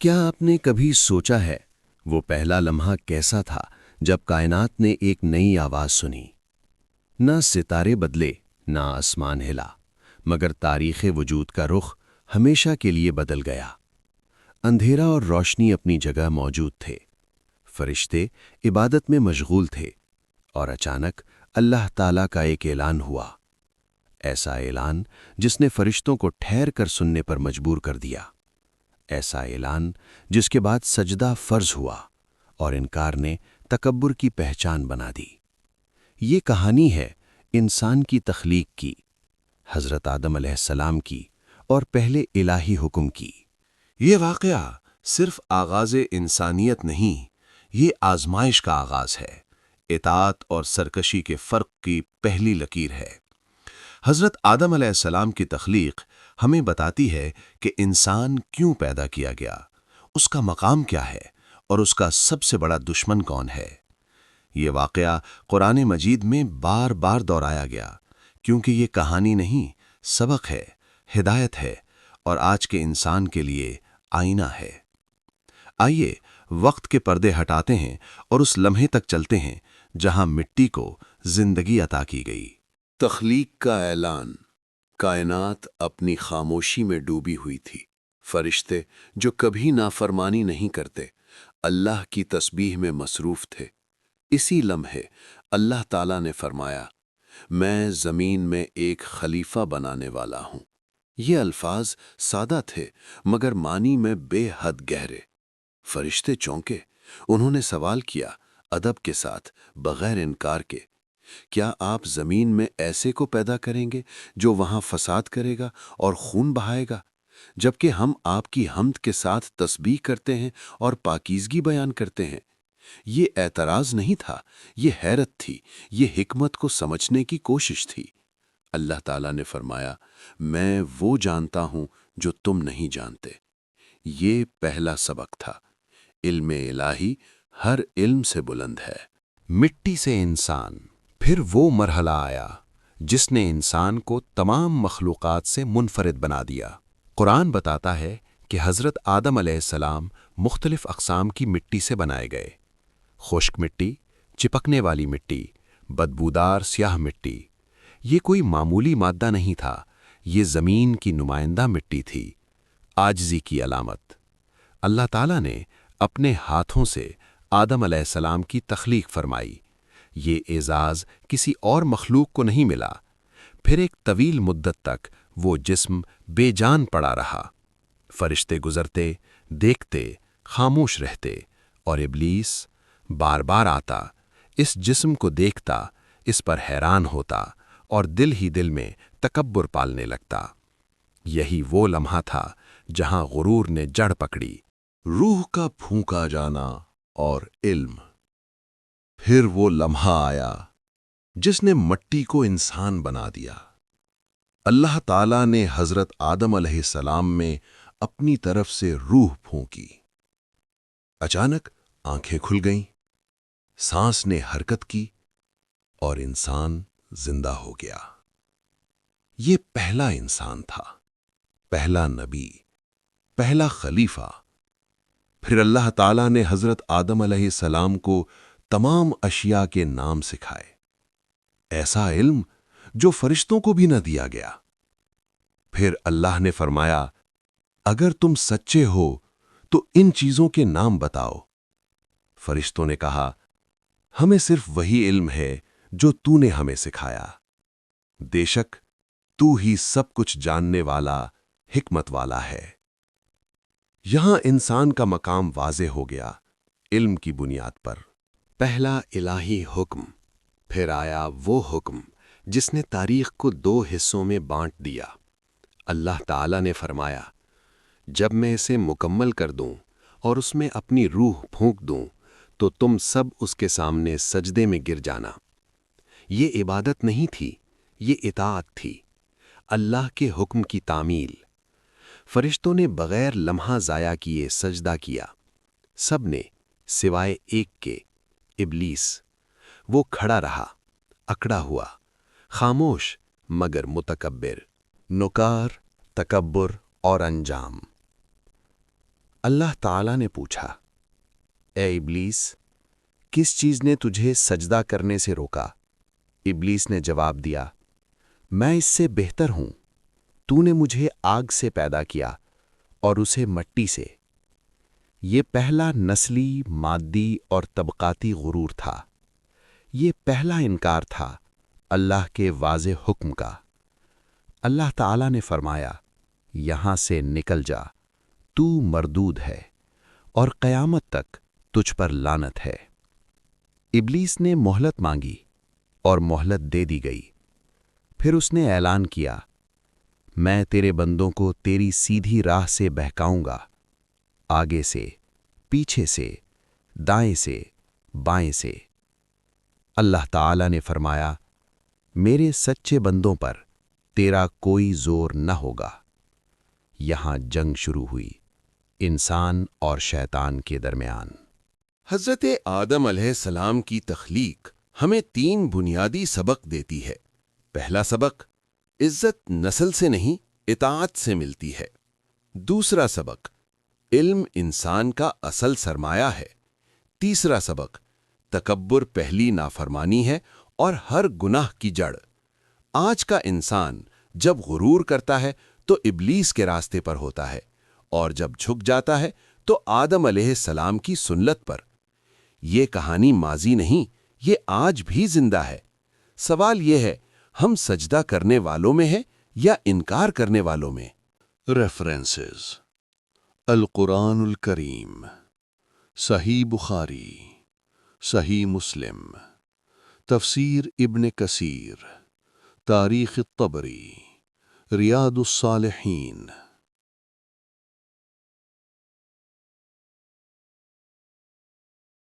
کیا آپ نے کبھی سوچا ہے وہ پہلا لمحہ کیسا تھا جب کائنات نے ایک نئی آواز سنی؟ نہ ستارے بدلے، نہ آسمان ہلا، مگر تاریخ وجود کا رخ ہمیشہ کے لیے بدل گیا۔ اندھیرا اور روشنی اپنی جگہ موجود تھے، فرشتے عبادت میں مشغول تھے، اور اچانک اللہ تعالیٰ کا ایک اعلان ہوا، ایسا اعلان جس نے فرشتوں کو ٹھہر کر سننے پر مجبور کر دیا، ایسا اعلان جس کے بعد سجدہ فرض ہوا اور انکار نے تکبر کی پہچان بنا دی۔ یہ کہانی ہے انسان کی تخلیق کی، حضرت آدم علیہ السلام کی اور پہلے الہی حکم کی۔ یہ واقعہ صرف آغاز انسانیت نہیں، یہ آزمائش کا آغاز ہے، اطاعت اور سرکشی کے فرق کی پہلی لکیر ہے۔ حضرت آدم علیہ السلام کی تخلیق ہمیں بتاتی ہے کہ انسان کیوں پیدا کیا گیا، اس کا مقام کیا ہے اور اس کا سب سے بڑا دشمن کون ہے۔ یہ واقعہ قرآن مجید میں بار بار دہرایا گیا، کیونکہ یہ کہانی نہیں، سبق ہے، ہدایت ہے، اور آج کے انسان کے لیے آئینہ ہے۔ آئیے وقت کے پردے ہٹاتے ہیں اور اس لمحے تک چلتے ہیں جہاں مٹی کو زندگی عطا کی گئی۔ تخلیق کا اعلان۔ کائنات اپنی خاموشی میں ڈوبی ہوئی تھی۔ فرشتے جو کبھی نافرمانی نہیں کرتے، اللہ کی تسبیح میں مصروف تھے۔ اسی لمحے اللہ تعالیٰ نے فرمایا، میں زمین میں ایک خلیفہ بنانے والا ہوں۔ یہ الفاظ سادہ تھے مگر معنی میں بے حد گہرے۔ فرشتے چونکے، انہوں نے سوال کیا ادب کے ساتھ، بغیر انکار کے، کیا آپ زمین میں ایسے کو پیدا کریں گے جو وہاں فساد کرے گا اور خون بہائے گا، جبکہ ہم آپ کی حمد کے ساتھ تسبیح کرتے ہیں اور پاکیزگی بیان کرتے ہیں؟ یہ اعتراض نہیں تھا، یہ حیرت تھی، یہ حکمت کو سمجھنے کی کوشش تھی۔ اللہ تعالیٰ نے فرمایا، میں وہ جانتا ہوں جو تم نہیں جانتے۔ یہ پہلا سبق تھا، علم الہی ہر علم سے بلند ہے۔ مٹی سے انسان، پھر وہ مرحلہ آیا جس نے انسان کو تمام مخلوقات سے منفرد بنا دیا۔ قرآن بتاتا ہے کہ حضرت آدم علیہ السلام مختلف اقسام کی مٹی سے بنائے گئے۔ خشک مٹی، چپکنے والی مٹی، بدبودار سیاہ مٹی۔ یہ کوئی معمولی مادہ نہیں تھا، یہ زمین کی نمائندہ مٹی تھی، عاجزی کی علامت۔ اللہ تعالیٰ نے اپنے ہاتھوں سے آدم علیہ السلام کی تخلیق فرمائی۔ یہ اعزاز کسی اور مخلوق کو نہیں ملا۔ پھر ایک طویل مدت تک وہ جسم بے جان پڑا رہا۔ فرشتے گزرتے، دیکھتے، خاموش رہتے، اور ابلیس بار بار آتا، اس جسم کو دیکھتا، اس پر حیران ہوتا، اور دل ہی دل میں تکبر پالنے لگتا۔ یہی وہ لمحہ تھا جہاں غرور نے جڑ پکڑی۔ روح کا پھونکا جانا اور علم۔ پھر وہ لمحہ آیا جس نے مٹی کو انسان بنا دیا۔ اللہ تعالیٰ نے حضرت آدم علیہ السلام میں اپنی طرف سے روح پھونکی۔ اچانک آنکھیں کھل گئیں، سانس نے حرکت کی، اور انسان زندہ ہو گیا۔ یہ پہلا انسان تھا، پہلا نبی، پہلا خلیفہ۔ پھر اللہ تعالیٰ نے حضرت آدم علیہ السلام کو تمام اشیاء کے نام سکھائے، ایسا علم جو فرشتوں کو بھی نہ دیا گیا۔ پھر اللہ نے فرمایا، اگر تم سچے ہو تو ان چیزوں کے نام بتاؤ۔ فرشتوں نے کہا، ہمیں صرف وہی علم ہے جو تو نے ہمیں سکھایا۔ بے شک تو ہی سب کچھ جاننے والا، حکمت والا ہے۔ یہاں انسان کا مقام واضح ہو گیا، علم کی بنیاد پر۔ پہلا الہی حکم، پھر آیا وہ حکم جس نے تاریخ کو دو حصوں میں بانٹ دیا۔ اللہ تعالیٰ نے فرمایا، جب میں اسے مکمل کر دوں اور اس میں اپنی روح پھونک دوں تو تم سب اس کے سامنے سجدے میں گر جانا۔ یہ عبادت نہیں تھی، یہ اطاعت تھی، اللہ کے حکم کی تعمیل۔ فرشتوں نے بغیر لمحہ ضائع کیے سجدہ کیا، سب نے سوائے ایک کے، ابلیس۔ وہ کھڑا رہا، اکڑا ہوا، خاموش مگر متکبر۔ نکار، تکبر اور انجام۔ اللہ تعالیٰ نے پوچھا، اے ابلیس، کس چیز نے تجھے سجدہ کرنے سے روکا؟ ابلیس نے جواب دیا، میں اس سے بہتر ہوں، تو نے مجھے آگ سے پیدا کیا اور اسے مٹی سے۔ یہ پہلا نسلی، مادی اور طبقاتی غرور تھا۔ یہ پہلا انکار تھا اللہ کے واضح حکم کا۔ اللہ تعالیٰ نے فرمایا، یہاں سے نکل جا، تو مردود ہے اور قیامت تک تجھ پر لعنت ہے۔ ابلیس نے مہلت مانگی اور مہلت دے دی گئی۔ پھر اس نے اعلان کیا، میں تیرے بندوں کو تیری سیدھی راہ سے بہکاؤں گا، آگے سے، پیچھے سے، دائیں سے، بائیں سے۔ اللہ تعالیٰ نے فرمایا، میرے سچے بندوں پر تیرا کوئی زور نہ ہوگا۔ یہاں جنگ شروع ہوئی، انسان اور شیطان کے درمیان۔ حضرت آدم علیہ السلام کی تخلیق ہمیں 3 بنیادی سبق دیتی ہے۔ پہلا سبق، عزت نسل سے نہیں اطاعت سے ملتی ہے۔ دوسرا سبق، علم انسان کا اصل سرمایہ ہے۔ تیسرا سبق، تکبر پہلی نافرمانی ہے اور ہر گناہ کی جڑ۔ آج کا انسان جب غرور کرتا ہے تو ابلیس کے راستے پر ہوتا ہے، اور جب جھک جاتا ہے تو آدم علیہ السلام کی سنت پر۔ یہ کہانی ماضی نہیں، یہ آج بھی زندہ ہے۔ سوال یہ ہے، ہم سجدہ کرنے والوں میں ہیں یا انکار کرنے والوں میں؟ ریفرنسز: القرآن الکریم، صحیح بخاری، صحیح مسلم، تفسیر ابن کثیر، تاریخ الطبری، ریاض الصالحین۔